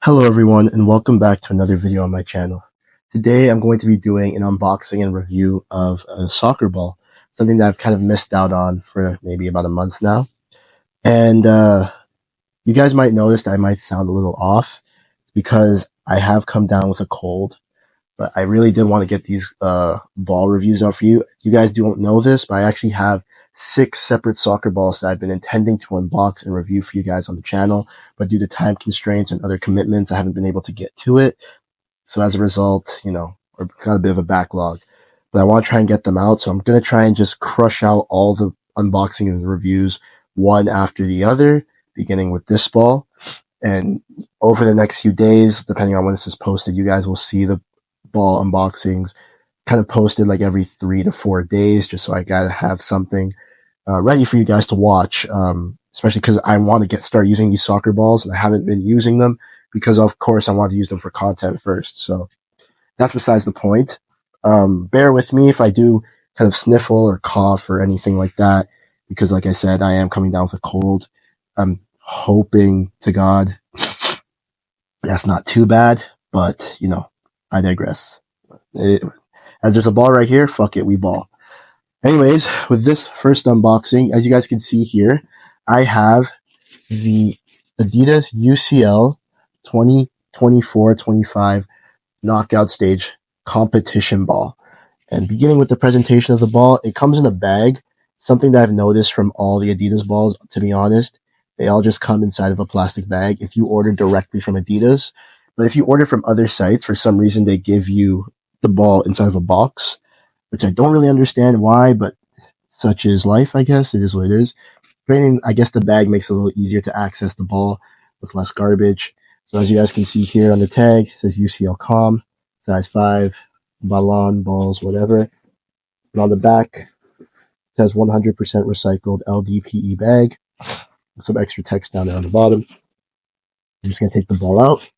Hello everyone and welcome back to another video on my channel. Today I'm going to be doing an unboxing and review of a soccer ball, something that I've kind of missed out on for maybe about a month now. And you guys might notice that I might sound a little off because I have come down with a cold, but I really did want to get these ball reviews out for you. You guys don't know this, but I actually have 6 separate soccer balls that I've been intending to unbox and review for you guys on the channel, but due to time constraints and other commitments, I haven't been able to get to it. So as a result, we've got a bit of a backlog, but I want to try and get them out. So I'm going to try and just crush out all the unboxing and reviews one after the other, beginning with this ball. And over the next few days, depending on when this is posted, you guys will see the ball unboxings kind of posted like every 3 to 4 days, just so I gotta have something ready for you guys to watch, especially because I want to start using these soccer balls and I haven't been using them because of course I want to use them for content first. So that's besides the point. Bear with me if I do kind of sniffle or cough or anything like that, because like I said, I am coming down with a cold. I'm hoping to God that's not too bad, but I digress. As there's a ball right here, fuck it, we ball. Anyways, with this first unboxing, as you guys can see here, I have the Adidas UCL 2024-25 knockout stage competition ball. And beginning with the presentation of the ball, it comes in a bag, something that I've noticed from all the Adidas balls, to be honest. They all just come inside of a plastic bag if you order directly from Adidas. But if you order from other sites, for some reason, they give you the ball inside of a box, which I don't really understand why, but such is life, I guess. It is what it is. Granted, I guess the bag makes it a little easier to access the ball with less garbage. So as you guys can see here on the tag, it says UCL Com, size 5, ballon, balls, whatever. And on the back, it says 100% recycled LDPE bag. Some extra text down there on the bottom. I'm just going to take the ball out.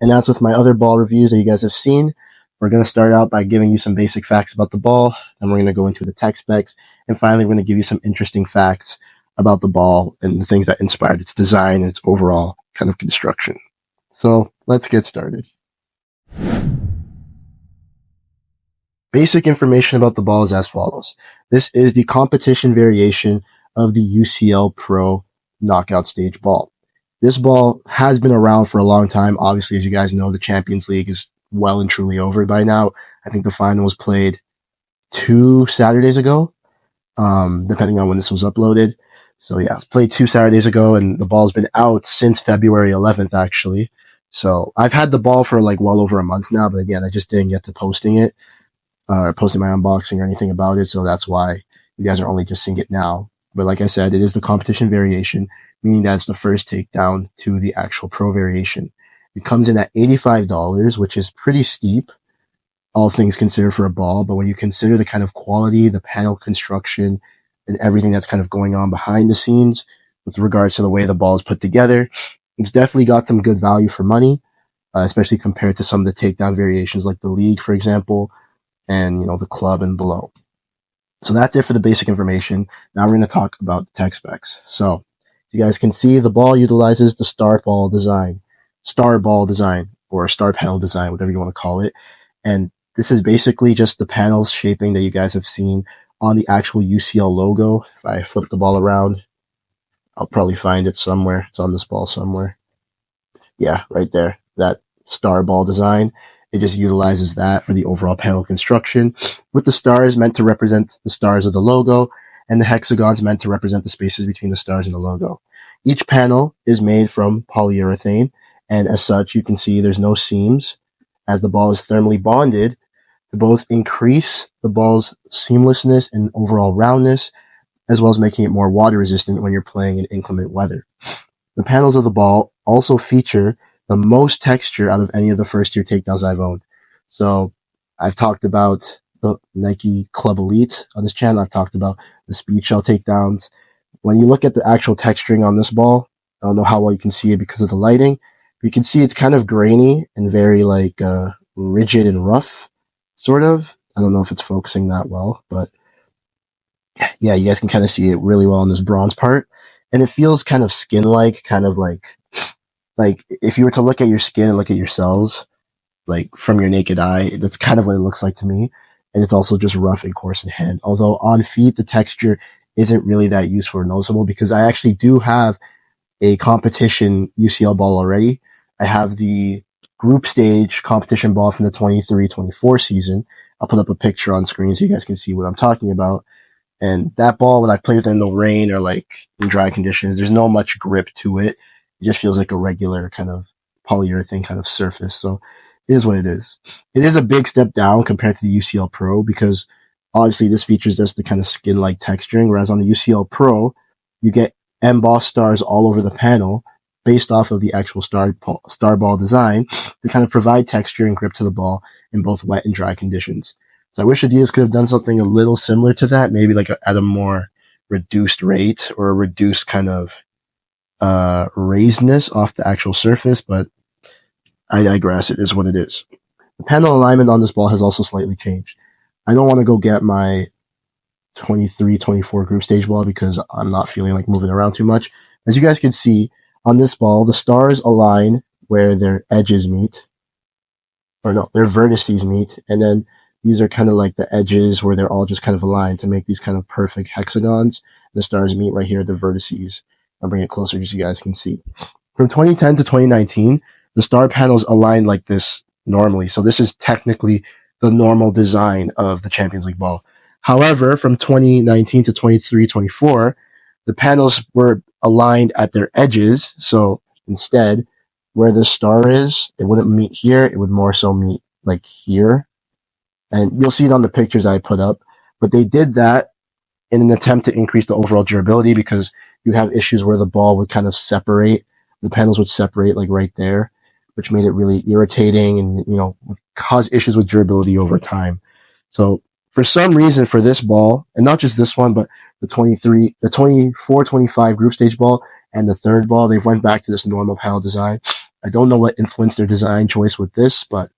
And that's with my other ball reviews that you guys have seen. We're going to start out by giving you some basic facts about the ball, and we're going to go into the tech specs, and finally we're going to give you some interesting facts about the ball and the things that inspired its design and its overall kind of construction. So let's get started. Basic information about the ball is as follows. This is the competition variation of the UCL Pro knockout stage ball. This ball has been around for a long time. Obviously, as you guys know, the Champions League is well and truly over by now. I think the final was played 2 Saturdays ago, depending on when this was uploaded. So yeah, it was played 2 Saturdays ago, and the ball's been out since February 11th, actually. So I've had the ball for like well over a month now, but again, I just didn't get to posting it, or posting my unboxing or anything about it. So that's why you guys are only just seeing it now. But like I said, it is the competition variation, meaning that's the first takedown to the actual pro variation. It comes in at $85, which is pretty steep, all things considered for a ball. But when you consider the kind of quality, the panel construction, and everything that's kind of going on behind the scenes with regards to the way the ball is put together, it's definitely got some good value for money, especially compared to some of the takedown variations like the league, for example, and the club and below. So that's it for the basic information. Now we're going to talk about the tech specs. So you guys can see the ball utilizes the star ball design, or star panel design, whatever you want to call it. And this is basically just the panels shaping that you guys have seen on the actual UCL logo. If I flip the ball around, I'll probably find it somewhere. It's on this ball somewhere. Yeah, right there. That star ball design. It just utilizes that for the overall panel construction, with the stars meant to represent the stars of the logo, and the hexagons meant to represent the spaces between the stars and the logo. Each panel is made from polyurethane, and as such, you can see there's no seams, as the ball is thermally bonded to both increase the ball's seamlessness and overall roundness, as well as making it more water resistant when you're playing in inclement weather. The panels of the ball also feature the most texture out of any of the first tier takedowns I've owned. So I've talked about the Nike Club Elite on this channel. I've talked about the Speed Shell takedowns. When you look at the actual texturing on this ball, I don't know how well you can see it because of the lighting. You can see it's kind of grainy and very rigid and rough, sort of. I don't know if it's focusing that well, but yeah, you guys can kind of see it really well on this bronze part. And it feels kind of skin-like, kind of like like, if you were to look at your skin and look at your cells, like from your naked eye, that's kind of what it looks like to me. And it's also just rough and coarse in hand. Although on feet, the texture isn't really that useful or noticeable because I actually do have a competition UCL ball already. I have the group stage competition ball from the 23-24 season. I'll put up a picture on screen so you guys can see what I'm talking about. And that ball, when I play with it in the rain or like in dry conditions, there's no much grip to it. It just feels like a regular kind of polyurethane kind of surface. So it is what it is. It is a big step down compared to the UCL Pro because obviously this features just the kind of skin-like texturing, whereas on the UCL Pro, you get embossed stars all over the panel based off of the actual star ball design to kind of provide texture and grip to the ball in both wet and dry conditions. So I wish Adidas could have done something a little similar to that, maybe like at a more reduced rate or a reduced kind of raisedness off the actual surface, but I digress. It is what it is. The panel alignment on this ball has also slightly changed. I don't want to go get my 23-24 group stage ball because I'm not feeling like moving around too much. As you guys can see on this ball, the stars align where their edges meet, or no, their vertices meet, and then these are kind of like the edges where they're all just kind of aligned to make these kind of perfect hexagons. The stars meet right here at the vertices. I'll bring it closer so you guys can see. From 2010 to 2019, the star panels align like this normally. So this is technically the normal design of the Champions League ball. However, from 2019 to 23-24, the panels were aligned at their edges. So instead, where the star is, it wouldn't meet here. It would more so meet like here. And you'll see it on the pictures I put up. But they did that in an attempt to increase the overall durability because you have issues where the ball would kind of separate. The panels would separate like right there, which made it really irritating and, you know, cause issues with durability over time. So for some reason for this ball, and not just this one, but the 24-25 group stage ball and the third ball, they've went back to this normal panel design. I don't know what influenced their design choice with this, but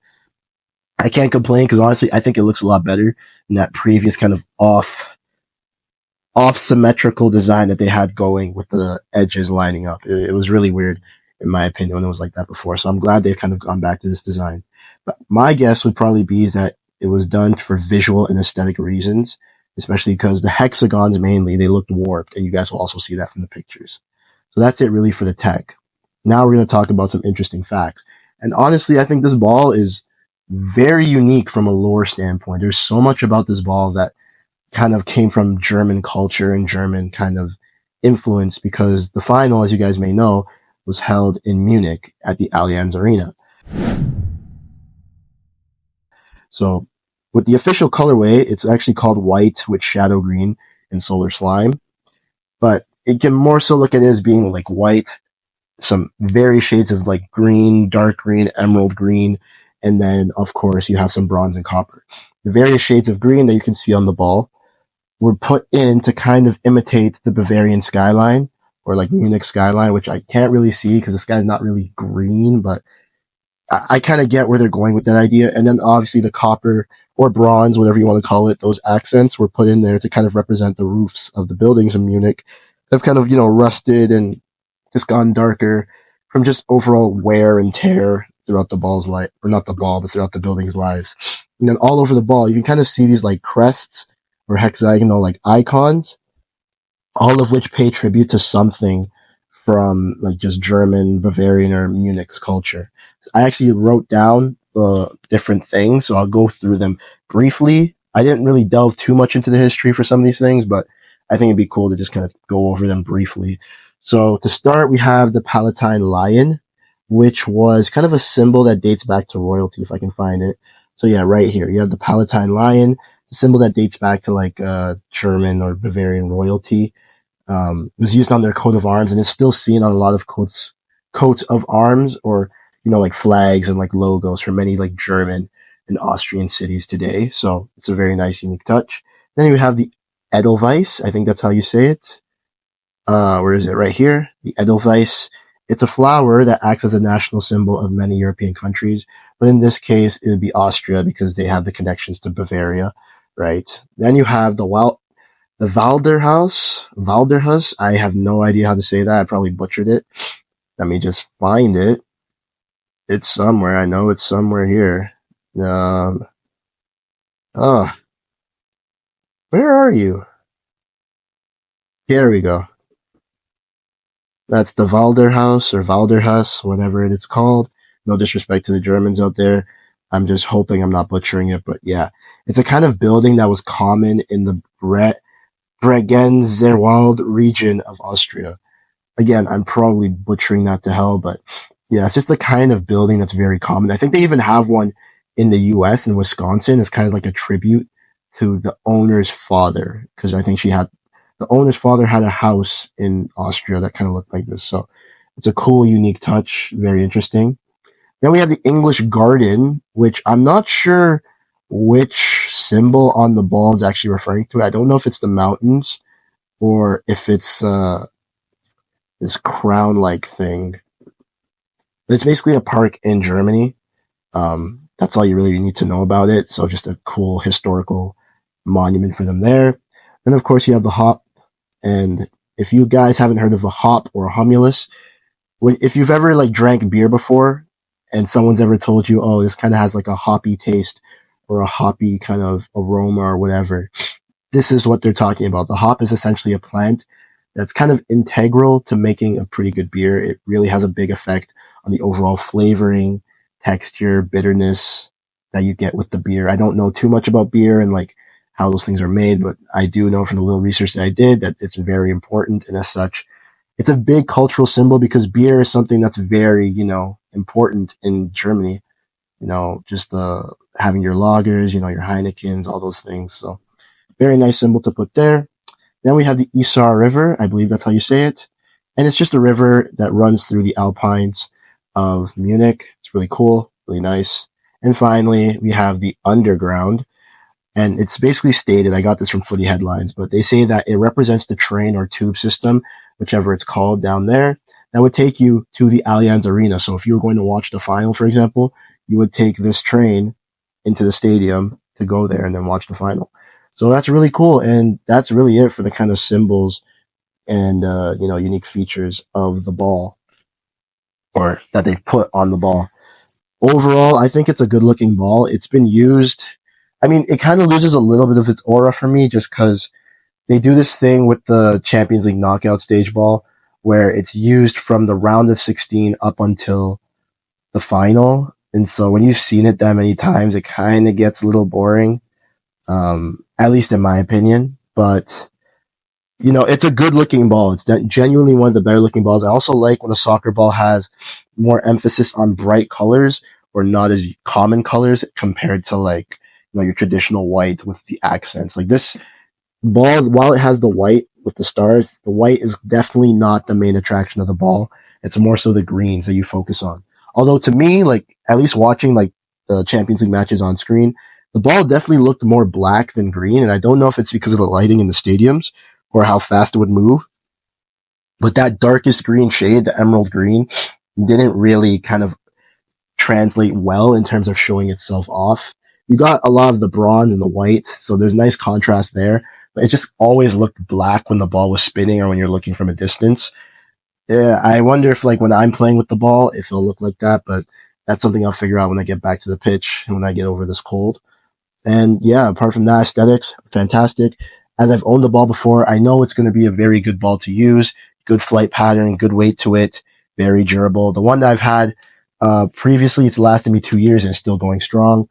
I can't complain because honestly, I think it looks a lot better than that previous kind of off symmetrical design that they had going with the edges lining up. It was really weird, in my opinion, when it was like that before. So I'm glad they've kind of gone back to this design. But my guess would probably be is that it was done for visual and aesthetic reasons, especially because the hexagons mainly, they looked warped, and you guys will also see that from the pictures. So that's it really for the tech. Now we're going to talk about some interesting facts. And honestly, I think this ball is very unique from a lore standpoint. There's so much about this ball that kind of came from German culture and German kind of influence because the final, as you guys may know, was held in Munich at the Allianz Arena. So with the official colorway, it's actually called white with shadow green and solar slime, but it can more so look at it as being like white, some various shades of like green, dark green, emerald green, and then of course you have some bronze and copper. The various shades of green that you can see on the ball were put in to kind of imitate the Bavarian skyline or like Munich skyline, which I can't really see because the sky's not really green, but I kind of get where they're going with that idea. And then obviously the copper or bronze, whatever you want to call it, those accents were put in there to kind of represent the roofs of the buildings in Munich. They've kind of, you know, rusted and just gone darker from just overall wear and tear throughout the ball's life, or not the ball, but throughout the building's lives. And then all over the ball, you can kind of see these like crests or hexagonal like icons, all of which pay tribute to something from like just German, Bavarian, or Munich's culture. I actually wrote down the different things, so I'll go through them briefly. I didn't really delve too much into the history for some of these things, but I think it'd be cool to just kind of go over them briefly. So to start, we have the Palatine Lion, which was kind of a symbol that dates back to royalty, if I can find it. So yeah, right here, you have the Palatine Lion, a symbol that dates back to like German or Bavarian royalty. It was used on their coat of arms, and it's still seen on a lot of coats of arms, or, you know, like flags and like logos for many like German and Austrian cities today. So it's a very nice, unique touch. Then you have the Edelweiss. I think that's how you say it. Where is it? Right here. The Edelweiss. It's a flower that acts as a national symbol of many European countries, but in this case, it would be Austria because they have the connections to Bavaria, right? Then you have the Walderhaus. I have no idea how to say that. I probably butchered it. Let me just find it. It's somewhere. I know it's somewhere here. Um, oh, where are you? Here we go. That's the Walderhaus or Walderhaus, whatever it's called. No disrespect to the Germans out there. I'm just hoping I'm not butchering it, but yeah. It's a kind of building that was common in the Bregenzerwald region of Austria. Again, I'm probably butchering that to hell, but yeah, it's just the kind of building that's very common. I think they even have one in the US in Wisconsin. It's kind of like a tribute to the owner's father, because I think the owner's father had a house in Austria that kind of looked like this. So it's a cool, unique touch. Very interesting. Then we have the English Garden, which I'm not sure which symbol on the ball is actually referring to. I don't know if it's the mountains or if it's this crown-like thing. But it's basically a park in Germany. That's all you really need to know about it. So just a cool historical monument for them there. Then of course you have the hop. And if you guys haven't heard of a hop or a humulus, if you've ever like drank beer before and someone's ever told you, oh, this kind of has like a hoppy taste or a hoppy kind of aroma or whatever, this is what they're talking about. The hop is essentially a plant that's kind of integral to making a pretty good beer. It really has a big effect on the overall flavoring, texture, bitterness that you get with the beer. I don't know too much about beer and like how those things are made, but I do know from the little research that I did that it's very important. And as such, it's a big cultural symbol because beer is something that's very, important in Germany. Just having your lagers, your Heinekens, all those things. So very nice symbol to put there. Then we have the Isar River. I believe that's how you say it. And it's just a river that runs through the Alpines of Munich. It's really cool, really nice. And finally, we have the Underground. And it's basically stated, I got this from Footy Headlines, but they say that it represents the train or tube system, whichever it's called down there, that would take you to the Allianz Arena. So if you were going to watch the final, for example, you would take this train into the stadium to go there and then watch the final. So that's really cool. And that's really it for the kind of symbols and, unique features of the ball or that they've put on the ball. Overall, I think it's a good looking ball. It's been used. I mean, it kind of loses a little bit of its aura for me just because they do this thing with the Champions League knockout stage ball where it's used from the round of 16 up until the final. And so when you've seen it that many times, it kind of gets a little boring, at least in my opinion. But, it's a good looking ball. It's genuinely one of the better looking balls. I also like when a soccer ball has more emphasis on bright colors or not as common colors compared to like, your traditional white with the accents. Like this ball, while it has the white with the stars, the white is definitely not the main attraction of the ball. It's more so the greens that you focus on. Although to me, like at least watching like the Champions League matches on screen, the ball definitely looked more black than green. And I don't know if it's because of the lighting in the stadiums or how fast it would move. But that darkest green shade, the emerald green, didn't really kind of translate well in terms of showing itself off. You got a lot of the bronze and the white, so there's nice contrast there, but it just always looked black when the ball was spinning or when you're looking from a distance. Yeah, I wonder if like when I'm playing with the ball, if it'll look like that, but that's something I'll figure out when I get back to the pitch and when I get over this cold. And yeah, apart from that, aesthetics, fantastic. As I've owned the ball before, I know it's going to be a very good ball to use, good flight pattern, good weight to it, very durable. The one that I've had previously, it's lasted me 2 years and it's still going strong.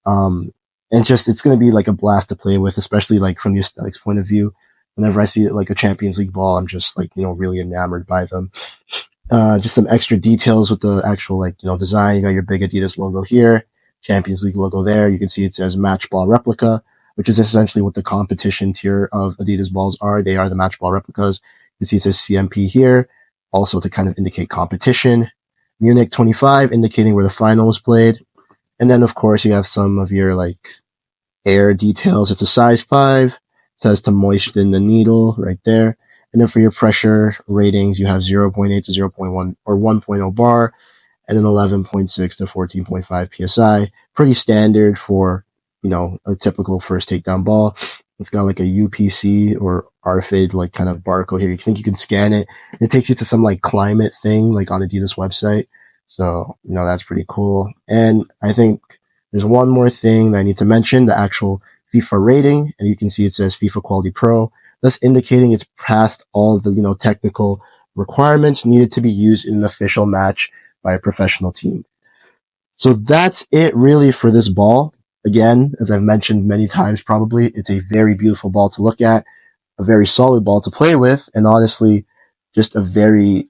And just, it's going to be like a blast to play with, especially like from the aesthetics point of view. Whenever I see it like a Champions League ball, I'm just like, really enamored by them. Just some extra details with the actual like, design. You got your big Adidas logo here, Champions League logo there. You can see it says match ball replica, which is essentially what the competition tier of Adidas balls are. They are the match ball replicas. You can see it says CMP here, also to kind of indicate competition. Munich 25, indicating where the final was played. And then, of course, you have some of your like air details. It's a size 5. It says to moisten the needle right there. And then for your pressure ratings, you have 0.8 to 0.1 or 1.0 bar, and then 11.6 to 14.5 psi. Pretty standard for, a typical first takedown ball. It's got like a UPC or RFID like kind of barcode here. You think you can scan it. It takes you to some like climate thing like on Adidas website. So, that's pretty cool. And I think there's one more thing that I need to mention, the actual FIFA rating. And you can see it says FIFA Quality Pro, thus indicating it's passed all of the, technical requirements needed to be used in an official match by a professional team. So that's it really for this ball. Again, as I've mentioned many times, probably, it's a very beautiful ball to look at, a very solid ball to play with, and honestly, just a very,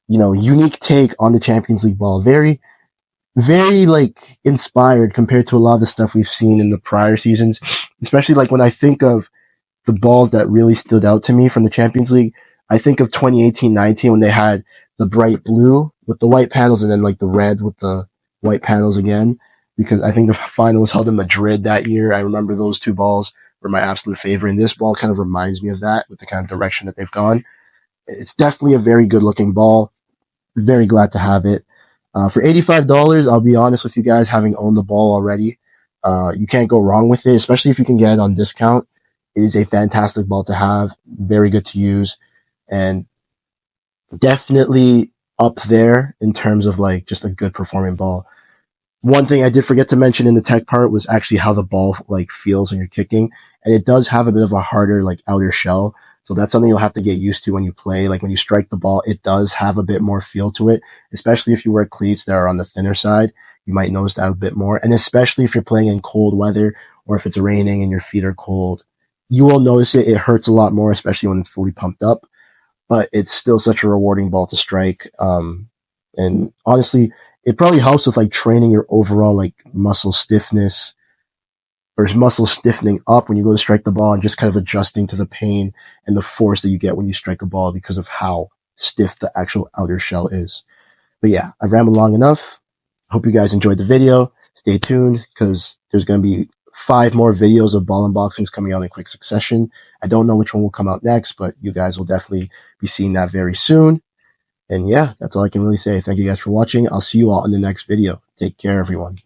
unique take on the Champions League ball. Very, very like inspired compared to a lot of the stuff we've seen in the prior seasons, especially like when I think of the balls that really stood out to me from the Champions League. I think of 2018-19 when they had the bright blue with the white panels and then like the red with the white panels again, because I think the final was held in Madrid that year. I remember those two balls were my absolute favorite. And this ball kind of reminds me of that with the kind of direction that they've gone. It's definitely a very good looking ball. Very glad to have it. For $85, I'll be honest with you guys, having owned the ball already, you can't go wrong with it, especially if you can get it on discount. It is a fantastic ball to have, very good to use, and definitely up there in terms of like just a good performing ball. One thing I did forget to mention in the tech part was actually how the ball like feels when you're kicking, and it does have a bit of a harder like outer shell. So that's something you'll have to get used to when you play. Like when you strike the ball, it does have a bit more feel to it, especially if you wear cleats that are on the thinner side. You might notice that a bit more. And especially if you're playing in cold weather or if it's raining and your feet are cold, you will notice it. It hurts a lot more, especially when it's fully pumped up, but it's still such a rewarding ball to strike. And honestly, it probably helps with like training your overall like muscle stiffness or muscle stiffening up when you go to strike the ball and just kind of adjusting to the pain and the force that you get when you strike a ball because of how stiff the actual outer shell is. But yeah, I've rambled long enough. Hope you guys enjoyed the video. Stay tuned because there's going to be 5 more videos of ball unboxings coming out in quick succession. I don't know which one will come out next, but you guys will definitely be seeing that very soon. And yeah, that's all I can really say. Thank you guys for watching. I'll see you all in the next video. Take care, everyone.